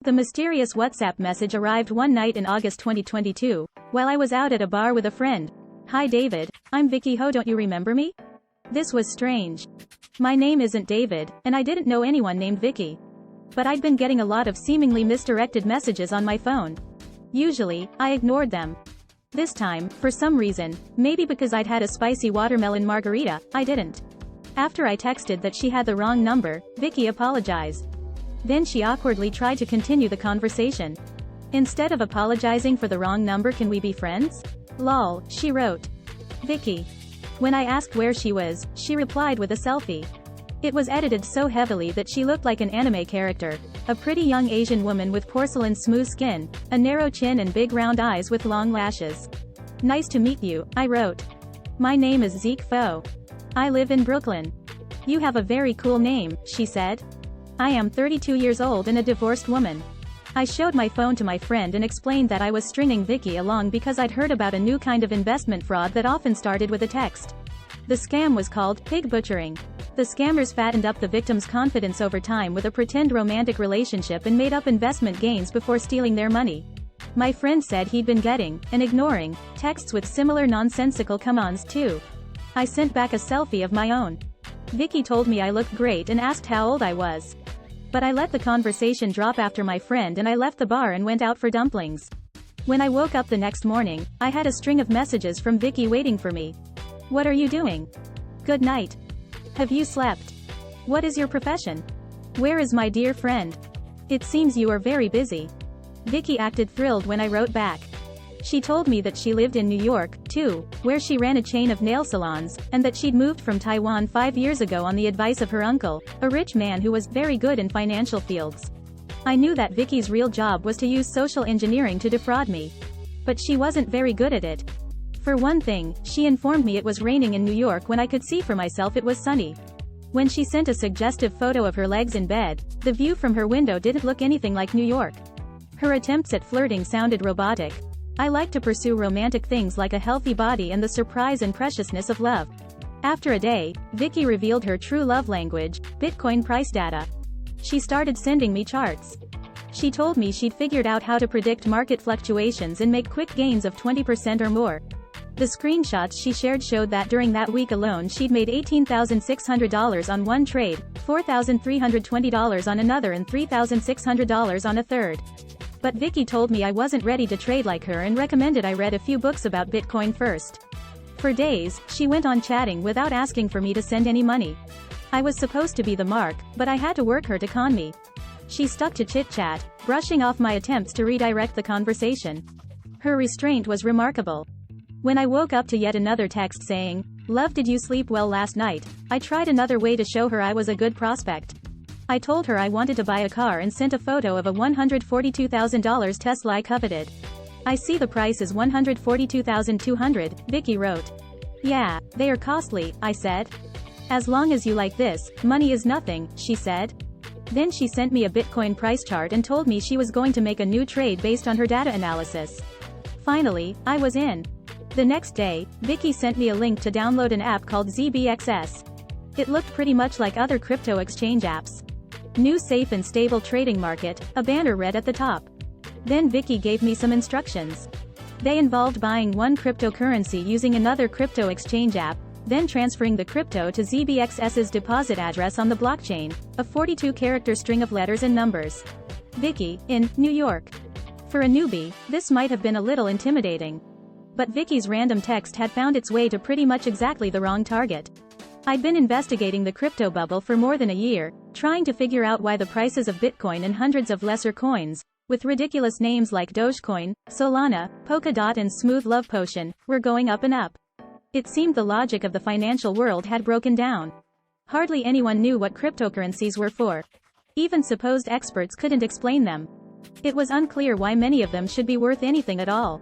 The mysterious WhatsApp message arrived one night in August 2022, while I was out at a bar with a friend. "Hi David, I'm Vicky Ho, don't you remember me?" This was strange. My name isn't David, and I didn't know anyone named Vicky. But I'd been getting a lot of seemingly misdirected messages on my phone. Usually, I ignored them. This time, for some reason, maybe because I'd had a spicy watermelon margarita, I didn't. After I texted that she had the wrong number, Vicky apologized. Then she awkwardly tried to continue the conversation. "Instead of apologizing for the wrong number, can we be friends? Lol," she wrote. Vicky. When I asked where she was, she replied with a selfie. It was edited so heavily that she looked like an anime character, a pretty young Asian woman with porcelain smooth skin, a narrow chin and big round eyes with long lashes. "Nice to meet you," I wrote. "My name is Zeke Fo. I live in Brooklyn." "You have a very cool name," she said. "I am 32 years old and a divorced woman." I showed my phone to my friend and explained that I was stringing Vicky along because I'd heard about a new kind of investment fraud that often started with a text. The scam was called pig butchering. The scammers fattened up the victim's confidence over time with a pretend romantic relationship and made up investment gains before stealing their money. My friend said he'd been getting, and ignoring, texts with similar nonsensical come-ons too. I sent back a selfie of my own. Vicky told me I looked great and asked how old I was. But I let the conversation drop after my friend and I left the bar and went out for dumplings. When I woke up the next morning, I had a string of messages from Vicky waiting for me. "What are you doing? Good night. Have you slept? What is your profession? Where is my dear friend? It seems you are very busy." Vicky acted thrilled when I wrote back. She told me that she lived in New York, too, where she ran a chain of nail salons, and that she'd moved from Taiwan 5 years ago on the advice of her uncle, a rich man who was very good in financial fields. I knew that Vicky's real job was to use social engineering to defraud me. But she wasn't very good at it. For one thing, she informed me it was raining in New York when I could see for myself it was sunny. When she sent a suggestive photo of her legs in bed, the view from her window didn't look anything like New York. Her attempts at flirting sounded robotic. I like to pursue romantic things like a healthy body and the surprise and preciousness of love. After a day, Vicky revealed her true love language, Bitcoin price data. She started sending me charts. She told me she'd figured out how to predict market fluctuations and make quick gains of 20% or more. The screenshots she shared showed that during that week alone she'd made $18,600 on one trade, $4,320 on another and $3,600 on a third. But Vicky told me I wasn't ready to trade like her and recommended I read a few books about Bitcoin first. For days, she went on chatting without asking for me to send any money. I was supposed to be the mark, but I had to work her to con me. She stuck to chit-chat, brushing off my attempts to redirect the conversation. Her restraint was remarkable. When I woke up to yet another text saying, "Love, did you sleep well last night?" I tried another way to show her I was a good prospect. I told her I wanted to buy a car and sent a photo of a $142,000 Tesla I coveted. "I see the price is $142,200, Vicky wrote. "Yeah, they are costly," I said. "As long as you like this, money is nothing," she said. Then she sent me a Bitcoin price chart and told me she was going to make a new trade based on her data analysis. Finally, I was in. The next day, Vicky sent me a link to download an app called ZBXS. It looked pretty much like other crypto exchange apps. "New safe and stable trading market," a banner read at the top. Then Vicky gave me some instructions. They involved buying one cryptocurrency using another crypto exchange app, then transferring the crypto to ZBXS's deposit address on the blockchain, a 42-character string of letters and numbers. Vicky, in New York. For a newbie, this might have been a little intimidating. But Vicky's random text had found its way to pretty much exactly the wrong target. I'd been investigating the crypto bubble for more than a year, trying to figure out why the prices of Bitcoin and hundreds of lesser coins, with ridiculous names like Dogecoin, Solana, Polkadot and Smooth Love Potion, were going up and up. It seemed the logic of the financial world had broken down. Hardly anyone knew what cryptocurrencies were for. Even supposed experts couldn't explain them. It was unclear why many of them should be worth anything at all.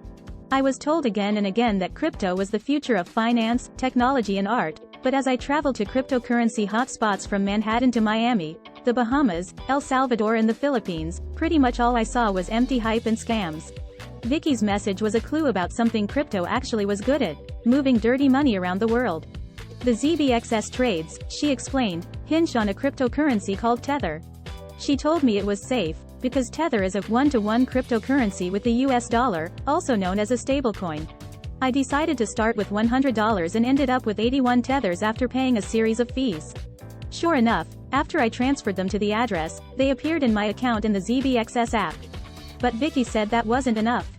I was told again and again that crypto was the future of finance, technology and art, but as I traveled to cryptocurrency hotspots from Manhattan to Miami, the Bahamas, El Salvador and the Philippines, pretty much all I saw was empty hype and scams. Vicky's message was a clue about something crypto actually was good at: moving dirty money around the world. The ZBXS trades, she explained, hinged on a cryptocurrency called Tether. She told me it was safe, because Tether is a one-to-one cryptocurrency with the US dollar, also known as a stablecoin. I decided to start with $100 and ended up with 81 Tethers after paying a series of fees. Sure enough, after I transferred them to the address, they appeared in my account in the ZBXS app. But Vicky said that wasn't enough.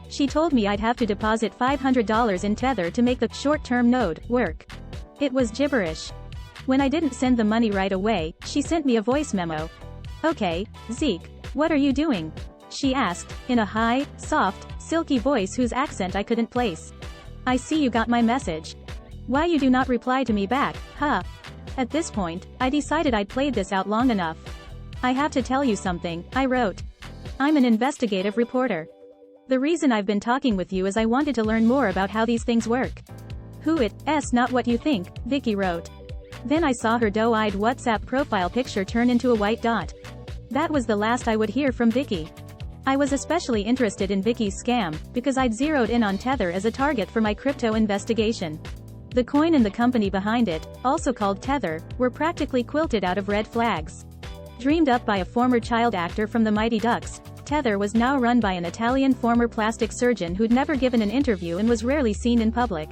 She told me I'd have to deposit $500 in Tether to make the short-term node work. It was gibberish. When I didn't send the money right away, she sent me a voice memo. "Okay, Zeke, what are you doing?" she asked, in a high, soft, silky voice whose accent I couldn't place. "I see you got my message. Why you do not reply to me back, huh?" At this point, I decided I'd played this out long enough. "I have to tell you something," I wrote. "I'm an investigative reporter. The reason I've been talking with you is I wanted to learn more about how these things work." "It's not what you think," Vicky wrote. Then I saw her doe-eyed WhatsApp profile picture turn into a white dot. That was the last I would hear from Vicky. I was especially interested in Vicky's scam, because I'd zeroed in on Tether as a target for my crypto investigation. The coin and the company behind it, also called Tether, were practically quilted out of red flags. Dreamed up by a former child actor from the Mighty Ducks, Tether was now run by an Italian former plastic surgeon who'd never given an interview and was rarely seen in public.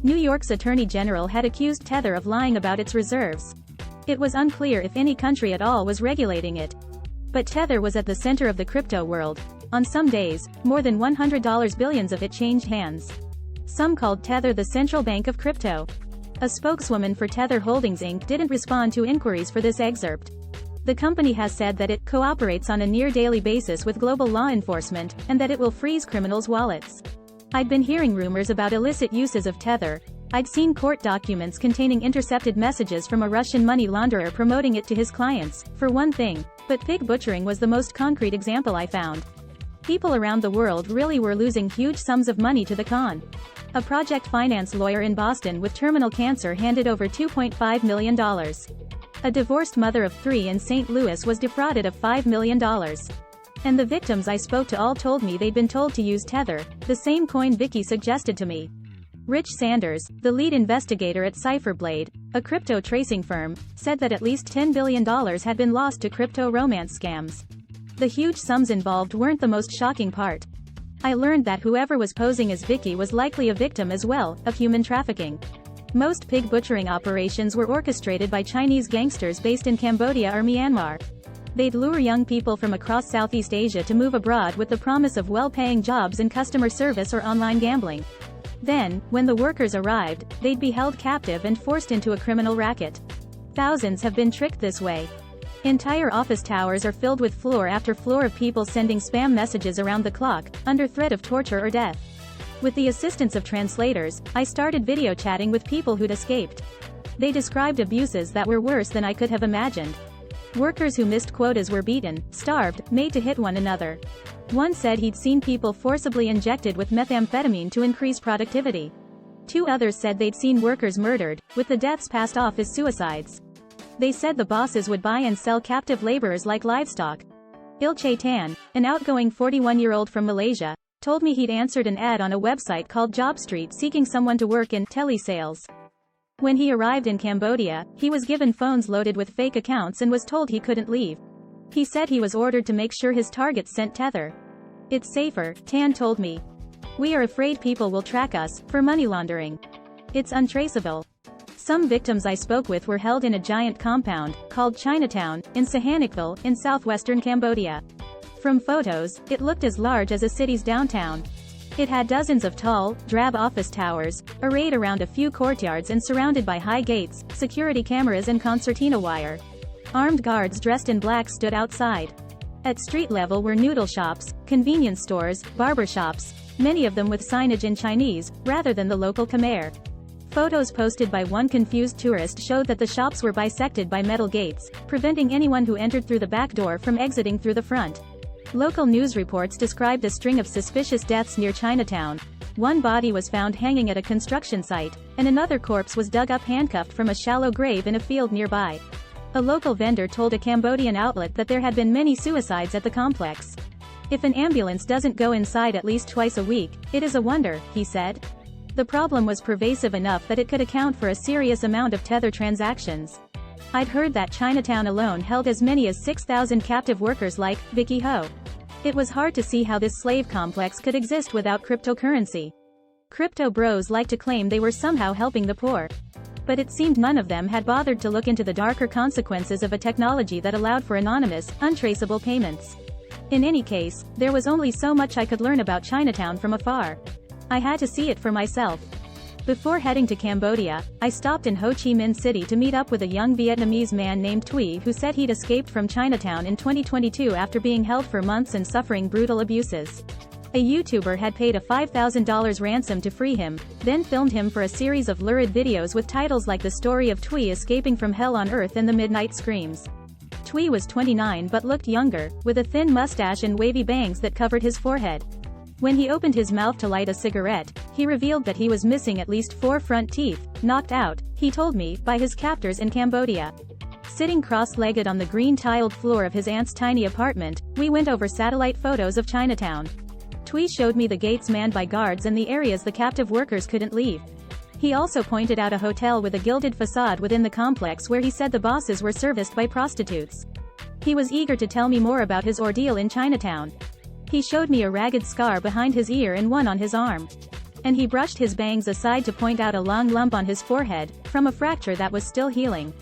New York's Attorney General had accused Tether of lying about its reserves. It was unclear if any country at all was regulating it. But Tether was at the center of the crypto world. On some days, more than $100 billions of it changed hands. Some called Tether the central bank of crypto. A spokeswoman for Tether Holdings Inc. didn't respond to inquiries for this excerpt. The company has said that it cooperates on a near-daily basis with global law enforcement, and that it will freeze criminals' wallets. I'd been hearing rumors about illicit uses of Tether. I'd seen court documents containing intercepted messages from a Russian money launderer promoting it to his clients, for one thing, but pig butchering was the most concrete example I found. People around the world really were losing huge sums of money to the con. A project finance lawyer in Boston with terminal cancer handed over $2.5 million. A divorced mother of 3 in St. Louis was defrauded of $5 million. And the victims I spoke to all told me they'd been told to use Tether, the same coin Vicky suggested to me. Rich Sanders, the lead investigator at Cypherblade, a crypto tracing firm, said that at least $10 billion had been lost to crypto romance scams. The huge sums involved weren't the most shocking part. I learned that whoever was posing as Vicky was likely a victim as well, of human trafficking. Most pig butchering operations were orchestrated by Chinese gangsters based in Cambodia or Myanmar. They'd lure young people from across Southeast Asia to move abroad with the promise of well-paying jobs in customer service or online gambling. Then, when the workers arrived, they'd be held captive and forced into a criminal racket. Thousands have been tricked this way. Entire office towers are filled with floor after floor of people sending spam messages around the clock, under threat of torture or death. With the assistance of translators, I started video chatting with people who'd escaped. They described abuses that were worse than I could have imagined. Workers who missed quotas were beaten, starved, made to hit one another. One said he'd seen people forcibly injected with methamphetamine to increase productivity. 2 others said they'd seen workers murdered, with the deaths passed off as suicides. They said the bosses would buy and sell captive laborers like livestock. Ilche Tan, an outgoing 41-year-old from Malaysia, told me he'd answered an ad on a website called JobStreet seeking someone to work in telesales. When he arrived in Cambodia, he was given phones loaded with fake accounts and was told he couldn't leave. He said he was ordered to make sure his targets sent Tether. "It's safer," Tan told me. "We are afraid people will track us, for money laundering. It's untraceable." Some victims I spoke with were held in a giant compound, called Chinatown, in Sihanoukville, in southwestern Cambodia. From photos, it looked as large as a city's downtown. It had dozens of tall, drab office towers, arrayed around a few courtyards and surrounded by high gates, security cameras and concertina wire. Armed guards dressed in black stood outside. At street level were noodle shops, convenience stores, barber shops, many of them with signage in Chinese, rather than the local Khmer. Photos posted by one confused tourist showed that the shops were bisected by metal gates, preventing anyone who entered through the back door from exiting through the front. Local news reports described a string of suspicious deaths near Chinatown. One body was found hanging at a construction site, and another corpse was dug up handcuffed from a shallow grave in a field nearby. A local vendor told a Cambodian outlet that there had been many suicides at the complex. "If an ambulance doesn't go inside at least twice a week, it is a wonder," he said. The problem was pervasive enough that it could account for a serious amount of Tether transactions. I'd heard that Chinatown alone held as many as 6,000 captive workers like Vicky Ho. It was hard to see how this slave complex could exist without cryptocurrency. Crypto bros like to claim they were somehow helping the poor. But it seemed none of them had bothered to look into the darker consequences of a technology that allowed for anonymous, untraceable payments. In any case, there was only so much I could learn about Chinatown from afar. I had to see it for myself. Before heading to Cambodia, I stopped in Ho Chi Minh City to meet up with a young Vietnamese man named Thuy who said he'd escaped from Chinatown in 2022 after being held for months and suffering brutal abuses. A YouTuber had paid a $5,000 ransom to free him, then filmed him for a series of lurid videos with titles like The Story of Thuy Escaping from Hell on Earth and The Midnight Screams. Thuy was 29 but looked younger, with a thin mustache and wavy bangs that covered his forehead. When he opened his mouth to light a cigarette, he revealed that he was missing at least 4 front teeth, knocked out, he told me, by his captors in Cambodia. Sitting cross-legged on the green-tiled floor of his aunt's tiny apartment, we went over satellite photos of Chinatown. Thuy showed me the gates manned by guards and the areas the captive workers couldn't leave. He also pointed out a hotel with a gilded facade within the complex where he said the bosses were serviced by prostitutes. He was eager to tell me more about his ordeal in Chinatown. He showed me a ragged scar behind his ear and one on his arm. And he brushed his bangs aside to point out a long lump on his forehead, from a fracture that was still healing.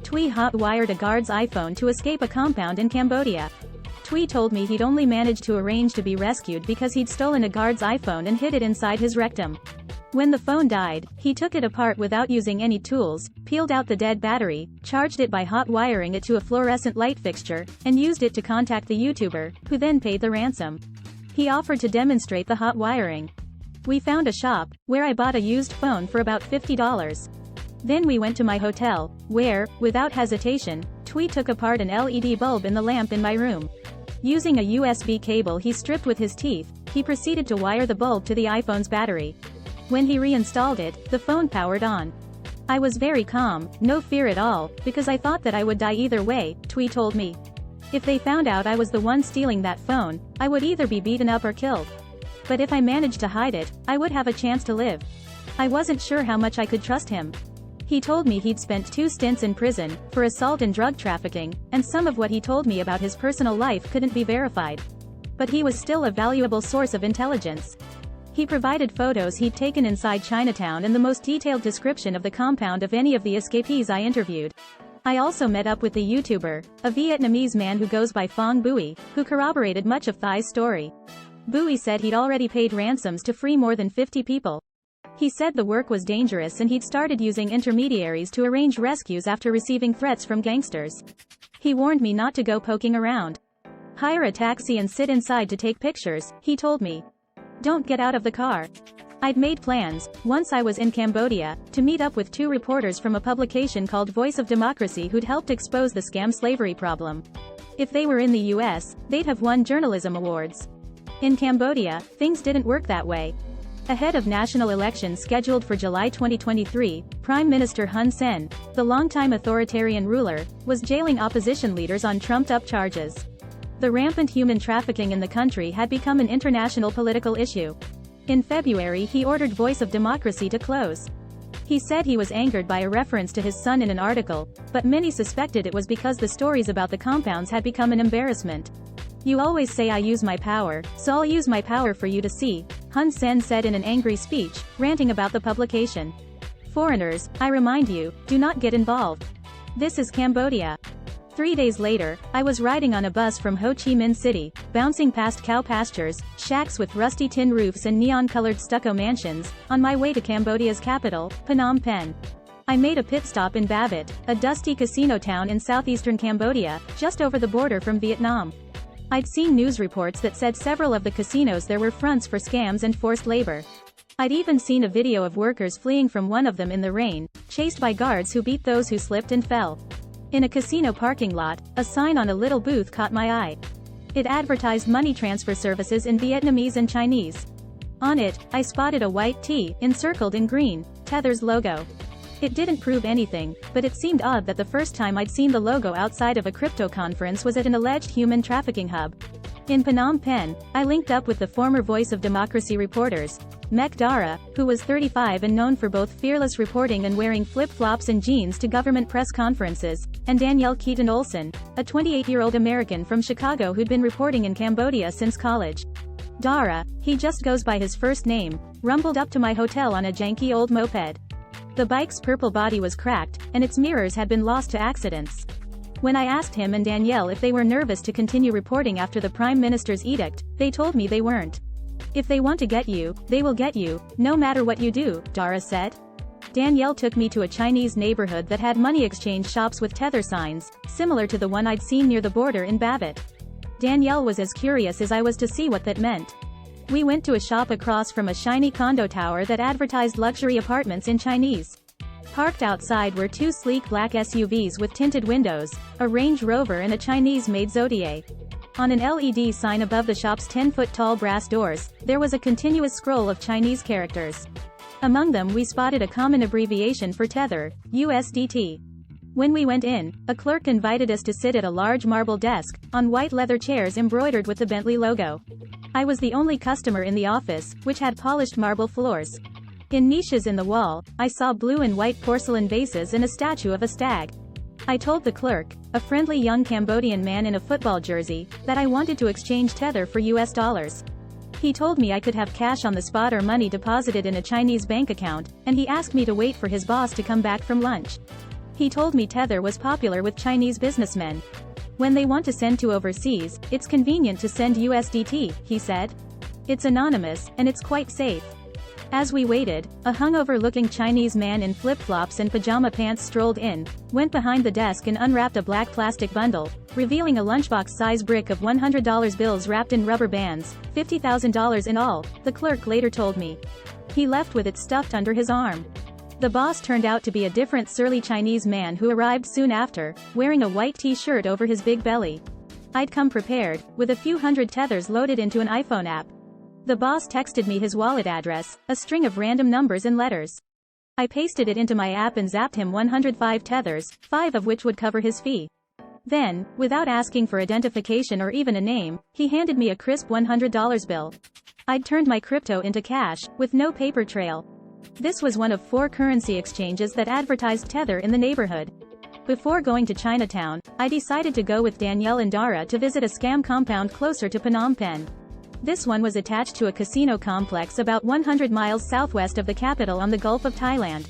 Thuy hot-wired a guard's iPhone to escape a compound in Cambodia. Thuy told me he'd only managed to arrange to be rescued because he'd stolen a guard's iPhone and hid it inside his rectum. When the phone died, he took it apart without using any tools, peeled out the dead battery, charged it by hot wiring it to a fluorescent light fixture, and used it to contact the YouTuber, who then paid the ransom. He offered to demonstrate the hot wiring. We found a shop, where I bought a used phone for about $50. Then we went to my hotel, where, without hesitation, Thuy took apart an LED bulb in the lamp in my room. Using a USB cable he stripped with his teeth, he proceeded to wire the bulb to the iPhone's battery. When he reinstalled it, the phone powered on. I was very calm, no fear at all, because I thought that I would die either way, Thuy told me. If they found out I was the one stealing that phone, I would either be beaten up or killed. But if I managed to hide it, I would have a chance to live. I wasn't sure how much I could trust him. He told me he'd spent 2 stints in prison, for assault and drug trafficking, and some of what he told me about his personal life couldn't be verified. But he was still a valuable source of intelligence. He provided photos he'd taken inside Chinatown and the most detailed description of the compound of any of the escapees I interviewed. I also met up with the YouTuber, a Vietnamese man who goes by Phong Bui, who corroborated much of Thuy's story. Bui said he'd already paid ransoms to free more than 50 people. He said the work was dangerous and he'd started using intermediaries to arrange rescues after receiving threats from gangsters. He warned me not to go poking around. Hire a taxi and sit inside to take pictures, he told me. Don't get out of the car. I'd made plans, once I was in Cambodia, to meet up with 2 reporters from a publication called Voice of Democracy who'd helped expose the scam slavery problem. If they were in the US, they'd have won journalism awards. In Cambodia, things didn't work that way. Ahead of national elections scheduled for July 2023, Prime Minister Hun Sen, the longtime authoritarian ruler, was jailing opposition leaders on trumped-up charges. The rampant human trafficking in the country had become an international political issue. In February he ordered Voice of Democracy to close. He said he was angered by a reference to his son in an article, but many suspected it was because the stories about the compounds had become an embarrassment. You always say I use my power, so I'll use my power for you to see, Hun Sen said in an angry speech, ranting about the publication. Foreigners, I remind you, do not get involved. This is Cambodia. 3 days later, I was riding on a bus from Ho Chi Minh City, bouncing past cow pastures, shacks with rusty tin roofs and neon-colored stucco mansions, on my way to Cambodia's capital, Phnom Penh. I made a pit stop in Ba Viet, a dusty casino town in southeastern Cambodia, just over the border from Vietnam. I'd seen news reports that said several of the casinos there were fronts for scams and forced labor. I'd even seen a video of workers fleeing from one of them in the rain, chased by guards who beat those who slipped and fell. In a casino parking lot, a sign on a little booth caught my eye. It advertised money transfer services in Vietnamese and Chinese. On it, I spotted a white T, encircled in green, Tether's logo. It didn't prove anything, but it seemed odd that the first time I'd seen the logo outside of a crypto conference was at an alleged human trafficking hub. In Phnom Penh, I linked up with the former Voice of Democracy reporters, Mek Dara, who was 35 and known for both fearless reporting and wearing flip-flops and jeans to government press conferences, and Danielle Keaton-Olsen, a 28-year-old American from Chicago who'd been reporting in Cambodia since college. Dara, he just goes by his first name, rumbled up to my hotel on a janky old moped. The bike's purple body was cracked, and its mirrors had been lost to accidents. When I asked him and Danielle if they were nervous to continue reporting after the Prime Minister's edict, they told me they weren't. If they want to get you, they will get you, no matter what you do, Dara said. Danielle took me to a Chinese neighborhood that had money exchange shops with tether signs, similar to the one I'd seen near the border in Babbitt. Danielle was as curious as I was to see what that meant. We went to a shop across from a shiny condo tower that advertised luxury apartments in Chinese. Parked outside were two sleek black SUVs with tinted windows, a Range Rover and a Chinese-made Zodiac. On an LED sign above the shop's 10-foot-tall brass doors, there was a continuous scroll of Chinese characters. Among them we spotted a common abbreviation for Tether, USDT. When we went in, a clerk invited us to sit at a large marble desk, on white leather chairs embroidered with the Bentley logo. I was the only customer in the office, which had polished marble floors. In niches in the wall, I saw blue and white porcelain vases and a statue of a stag. I told the clerk, a friendly young Cambodian man in a football jersey, that I wanted to exchange Tether for US dollars. He told me I could have cash on the spot or money deposited in a Chinese bank account, and he asked me to wait for his boss to come back from lunch. He told me Tether was popular with Chinese businessmen. When they want to send to overseas, it's convenient to send USDT, he said. It's anonymous, and it's quite safe. As we waited, a hungover-looking Chinese man in flip-flops and pajama pants strolled in, went behind the desk and unwrapped a black plastic bundle, revealing a lunchbox-size brick of $100 bills wrapped in rubber bands, $50,000 in all, the clerk later told me. He left with it stuffed under his arm. The boss turned out to be a different surly Chinese man who arrived soon after, wearing a white t-shirt over his big belly. I'd come prepared, with a few hundred tethers loaded into an iPhone app. The boss texted me his wallet address, a string of random numbers and letters. I pasted it into my app and zapped him 105 tethers, 5 of which would cover his fee. Then, without asking for identification or even a name, he handed me a crisp $100 bill. I'd turned my crypto into cash, with no paper trail. This was one of 4 currency exchanges that advertised Tether in the neighborhood. Before going to Chinatown, I decided to go with Danielle and Dara to visit a scam compound closer to Phnom Penh. This one was attached to a casino complex about 100 miles southwest of the capital on the Gulf of Thailand.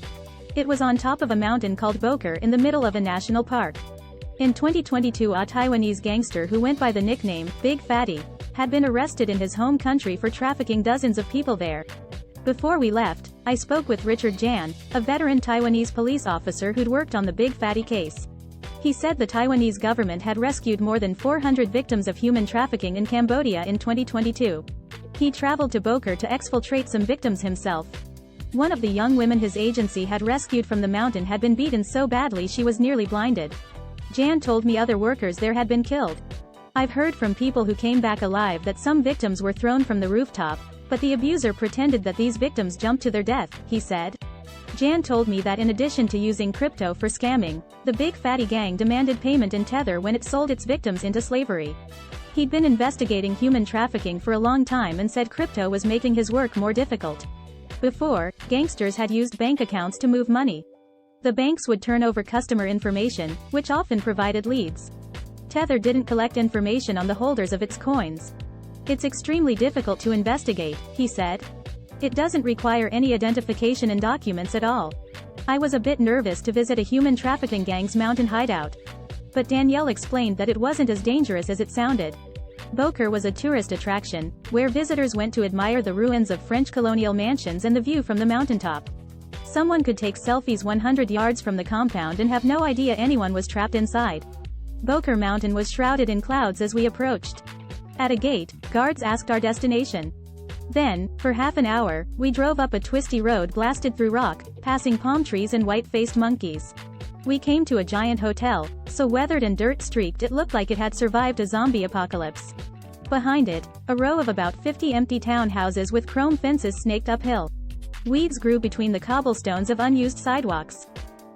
It was on top of a mountain called Boker in the middle of a national park. In 2022, a Taiwanese gangster who went by the nickname Big Fatty had been arrested in his home country for trafficking dozens of people there. Before we left, I spoke with Richard Jan, a veteran Taiwanese police officer who'd worked on the Big Fatty case. He said the Taiwanese government had rescued more than 400 victims of human trafficking in Cambodia in 2022. He traveled to Boker to exfiltrate some victims himself. One of the young women his agency had rescued from the mountain had been beaten so badly she was nearly blinded. Jan told me other workers there had been killed. I've heard from people who came back alive that some victims were thrown from the rooftop, but the abuser pretended that these victims jumped to their death, he said. Jan told me that in addition to using crypto for scamming, the Big Fatty gang demanded payment in Tether when it sold its victims into slavery. He'd been investigating human trafficking for a long time and said crypto was making his work more difficult. Before, gangsters had used bank accounts to move money. The banks would turn over customer information, which often provided leads. Tether didn't collect information on the holders of its coins. It's extremely difficult to investigate, he said. It doesn't require any identification and documents at all. I was a bit nervous to visit a human trafficking gang's mountain hideout. But Danielle explained that it wasn't as dangerous as it sounded. Boker was a tourist attraction, where visitors went to admire the ruins of French colonial mansions and the view from the mountaintop. Someone could take selfies 100 yards from the compound and have no idea anyone was trapped inside. Boker Mountain was shrouded in clouds as we approached. At a gate, guards asked our destination. Then, for half an hour, we drove up a twisty road blasted through rock, passing palm trees and white-faced monkeys. We came to a giant hotel, so weathered and dirt-streaked it looked like it had survived a zombie apocalypse. Behind it, a row of about 50 empty townhouses with chrome fences snaked uphill. Weeds grew between the cobblestones of unused sidewalks.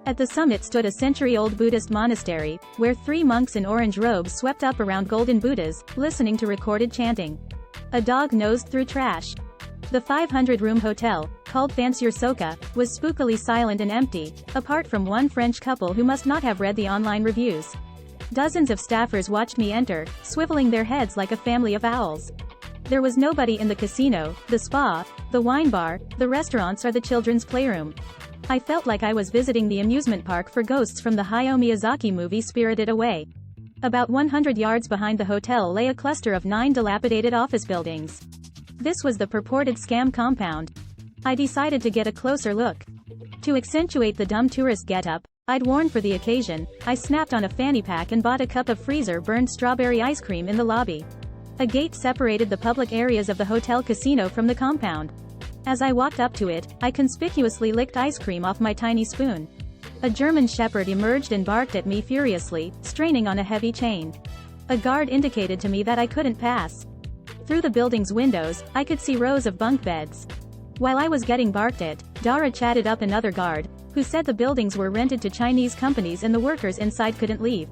At the summit stood a century-old Buddhist monastery, where 3 monks in orange robes swept up around golden Buddhas, listening to recorded chanting. A dog nosed through trash. The 500-room hotel, called Fancier Soka, was spookily silent and empty, apart from one French couple who must not have read the online reviews. Dozens of staffers watched me enter, swiveling their heads like a family of owls. There was nobody in the casino, the spa, the wine bar, the restaurants or the children's playroom. I felt like I was visiting the amusement park for ghosts from the Hayao Miyazaki movie Spirited Away. About 100 yards behind the hotel lay a cluster of 9 dilapidated office buildings. This was the purported scam compound. I decided to get a closer look. To accentuate the dumb tourist getup I'd worn for the occasion, I snapped on a fanny pack and bought a cup of freezer-burned strawberry ice cream in the lobby. A gate separated the public areas of the hotel casino from the compound. As I walked up to it, I conspicuously licked ice cream off my tiny spoon. A German shepherd emerged and barked at me furiously, straining on a heavy chain. A guard indicated to me that I couldn't pass. Through the building's windows, I could see rows of bunk beds. While I was getting barked at, Dara chatted up another guard, who said the buildings were rented to Chinese companies and the workers inside couldn't leave.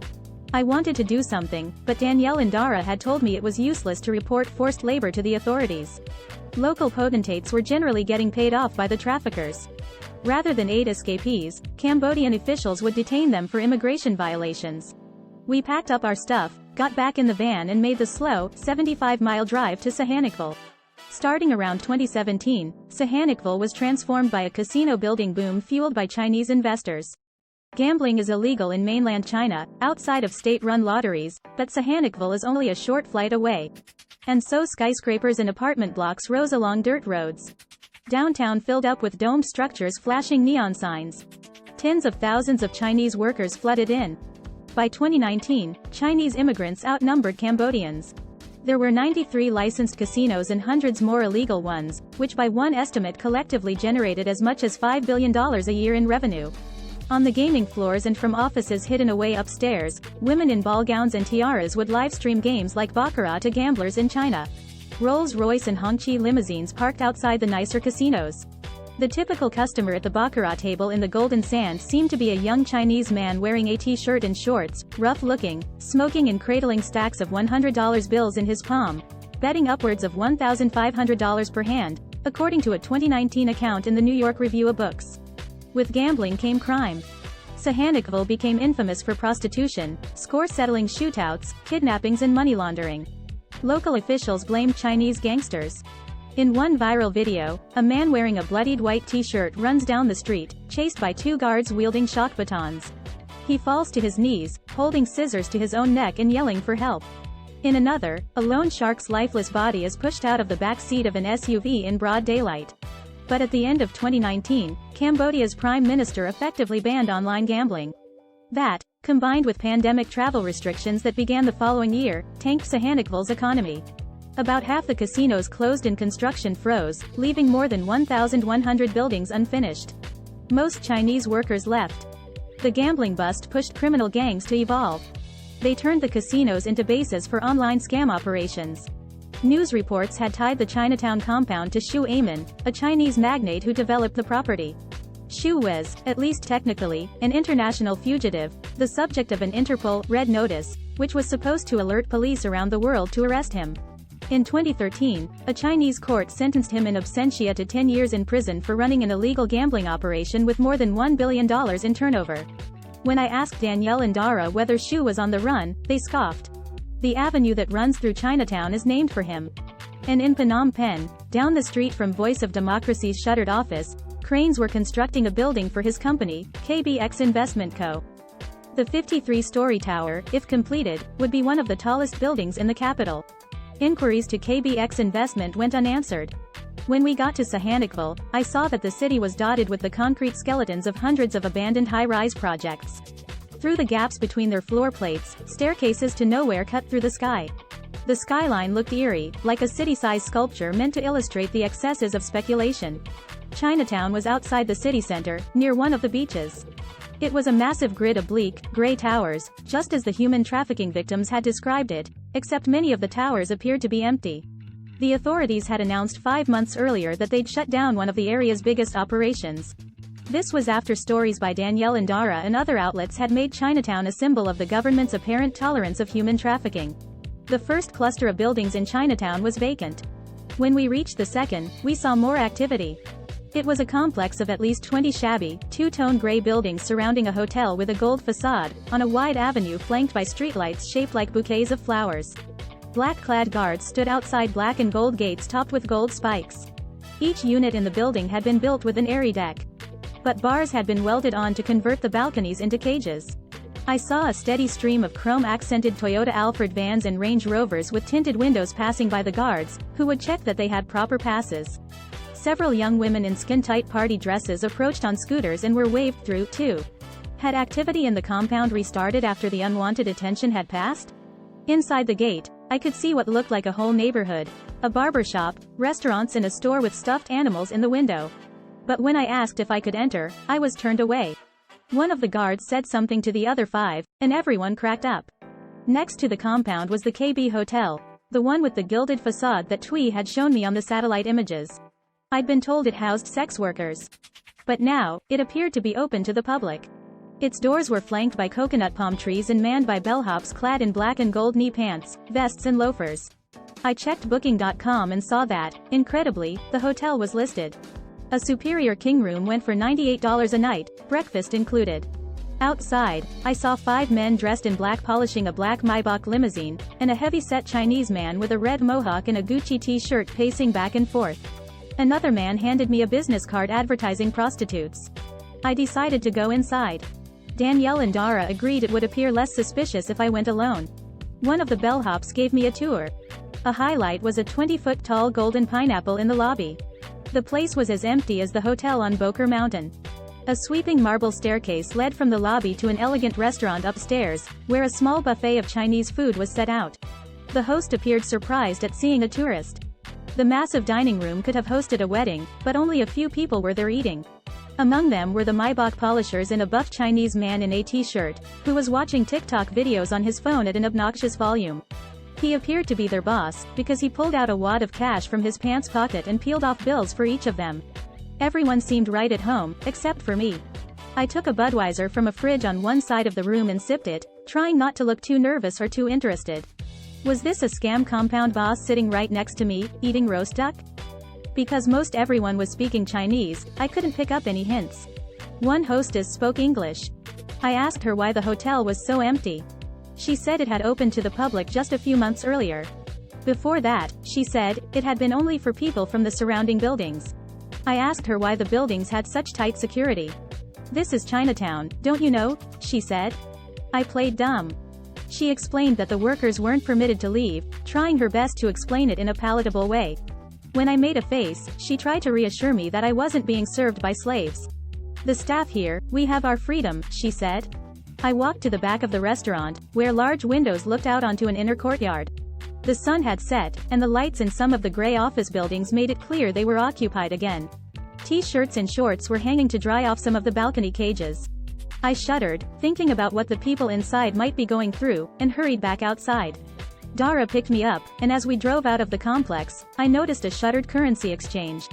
I wanted to do something, but Danielle and Dara had told me it was useless to report forced labor to the authorities. Local potentates were generally getting paid off by the traffickers. Rather than aid escapees, Cambodian officials would detain them for immigration violations. We packed up our stuff, got back in the van and made the slow, 75-mile drive to Sihanoukville. Starting around 2017, Sihanoukville was transformed by a casino building boom fueled by Chinese investors. Gambling is illegal in mainland China, outside of state-run lotteries, but Sihanoukville is only a short flight away. And so skyscrapers and apartment blocks rose along dirt roads. Downtown filled up with domed structures flashing neon signs. Tens of thousands of Chinese workers flooded in. By 2019, Chinese immigrants outnumbered Cambodians. There were 93 licensed casinos and hundreds more illegal ones, which by one estimate collectively generated as much as $5 billion a year in revenue. On the gaming floors and from offices hidden away upstairs, women in ball gowns and tiaras would live-stream games like Baccarat to gamblers in China. Rolls-Royce and Hongqi limousines parked outside the nicer casinos. The typical customer at the Baccarat table in the Golden Sand seemed to be a young Chinese man wearing a t-shirt and shorts, rough-looking, smoking and cradling stacks of $100 bills in his palm, betting upwards of $1,500 per hand, according to a 2019 account in the New York Review of Books. With gambling came crime. Sihanoukville became infamous for prostitution, score-settling shootouts, kidnappings and money laundering. Local officials blamed Chinese gangsters. In one viral video, a man wearing a bloodied white t-shirt runs down the street, chased by 2 guards wielding shock batons. He falls to his knees, holding scissors to his own neck and yelling for help. In another, a loan shark's lifeless body is pushed out of the back seat of an SUV in broad daylight. But at the end of 2019, Cambodia's prime minister effectively banned online gambling. That, combined with pandemic travel restrictions that began the following year, tanked Sihanoukville's economy. About half the casinos closed and construction froze, leaving more than 1,100 buildings unfinished. Most Chinese workers left. The gambling bust pushed criminal gangs to evolve. They turned the casinos into bases for online scam operations. News reports had tied the Chinatown compound to Xu Aiman, a Chinese magnate who developed the property. Xu was, at least technically, an international fugitive, the subject of an Interpol red notice, which was supposed to alert police around the world to arrest him. In 2013, a Chinese court sentenced him in absentia to 10 years in prison for running an illegal gambling operation with more than $1 billion in turnover. When I asked Danielle and Dara whether Xu was on the run, they scoffed. The avenue that runs through Chinatown is named for him. And in Phnom Penh, down the street from Voice of Democracy's shuttered office, cranes were constructing a building for his company, KBX Investment Co. The 53-story tower, if completed, would be one of the tallest buildings in the capital. Inquiries to KBX Investment went unanswered. When we got to Sihanoukville, I saw that the city was dotted with the concrete skeletons of hundreds of abandoned high-rise projects. Through the gaps between their floor plates, staircases to nowhere cut through the sky. The skyline looked eerie, like a city-sized sculpture meant to illustrate the excesses of speculation. Chinatown was outside the city center, near one of the beaches. It was a massive grid of bleak, gray towers, just as the human trafficking victims had described it, except many of the towers appeared to be empty. The authorities had announced 5 months earlier that they'd shut down one of the area's biggest operations. This was after stories by Danielle and Dara and other outlets had made Chinatown a symbol of the government's apparent tolerance of human trafficking. The first cluster of buildings in Chinatown was vacant. When we reached the second, we saw more activity. It was a complex of at least 20 shabby, two-tone gray buildings surrounding a hotel with a gold facade, on a wide avenue flanked by streetlights shaped like bouquets of flowers. Black-clad guards stood outside black and gold gates topped with gold spikes. Each unit in the building had been built with an airy deck. But bars had been welded on to convert the balconies into cages. I saw a steady stream of chrome-accented Toyota Alphard vans and Range Rovers with tinted windows passing by the guards, who would check that they had proper passes. Several young women in skin-tight party dresses approached on scooters and were waved through, too. Had activity in the compound restarted after the unwanted attention had passed? Inside the gate, I could see what looked like a whole neighborhood, a barber shop, restaurants and a store with stuffed animals in the window. But when I asked if I could enter, I was turned away. One of the guards said something to the other 5, and everyone cracked up. Next to the compound was the KB Hotel, the one with the gilded facade that Twee had shown me on the satellite images. I'd been told it housed sex workers. But now, it appeared to be open to the public. Its doors were flanked by coconut palm trees and manned by bellhops clad in black and gold knee pants, vests and loafers. I checked Booking.com and saw that, incredibly, the hotel was listed. A superior king room went for $98 a night, breakfast included. Outside, I saw 5 men dressed in black polishing a black Maybach limousine, and a heavy-set Chinese man with a red mohawk and a Gucci t-shirt pacing back and forth. Another man handed me a business card advertising prostitutes. I decided to go inside. Danielle and Dara agreed it would appear less suspicious if I went alone. One of the bellhops gave me a tour. A highlight was a 20-foot-tall golden pineapple in the lobby. The place was as empty as the hotel on Boker Mountain. A sweeping marble staircase led from the lobby to an elegant restaurant upstairs, where a small buffet of Chinese food was set out. The host appeared surprised at seeing a tourist. The massive dining room could have hosted a wedding, but only a few people were there eating. Among them were the Maybach polishers and a buff Chinese man in a t-shirt, who was watching TikTok videos on his phone at an obnoxious volume. He appeared to be their boss, because he pulled out a wad of cash from his pants pocket and peeled off bills for each of them. Everyone seemed right at home, except for me. I took a Budweiser from a fridge on one side of the room and sipped it, trying not to look too nervous or too interested. Was this a scam compound boss sitting right next to me, eating roast duck? Because most everyone was speaking Chinese, I couldn't pick up any hints. One hostess spoke English. I asked her why the hotel was so empty. She said it had opened to the public just a few months earlier. Before that, she said, it had been only for people from the surrounding buildings. I asked her why the buildings had such tight security. "This is Chinatown, don't you know?" she said. I played dumb. She explained that the workers weren't permitted to leave, trying her best to explain it in a palatable way. When I made a face, she tried to reassure me that I wasn't being served by slaves. "The staff here, we have our freedom," she said. I walked to the back of the restaurant, where large windows looked out onto an inner courtyard. The sun had set, and the lights in some of the gray office buildings made it clear they were occupied again. T-shirts and shorts were hanging to dry off some of the balcony cages. I shuddered, thinking about what the people inside might be going through, and hurried back outside. Dara picked me up, and as we drove out of the complex, I noticed a shuttered currency exchange.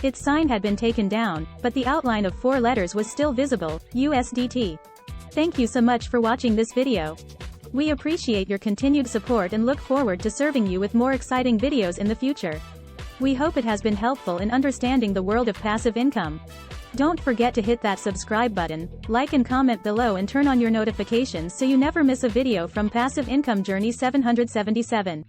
Its sign had been taken down, but the outline of 4 letters was still visible, USDT. Thank you so much for watching this video. We appreciate your continued support and look forward to serving you with more exciting videos in the future. We hope it has been helpful in understanding the world of passive income. Don't forget to hit that subscribe button, like and comment below and turn on your notifications so you never miss a video from Passive Income Journey 777.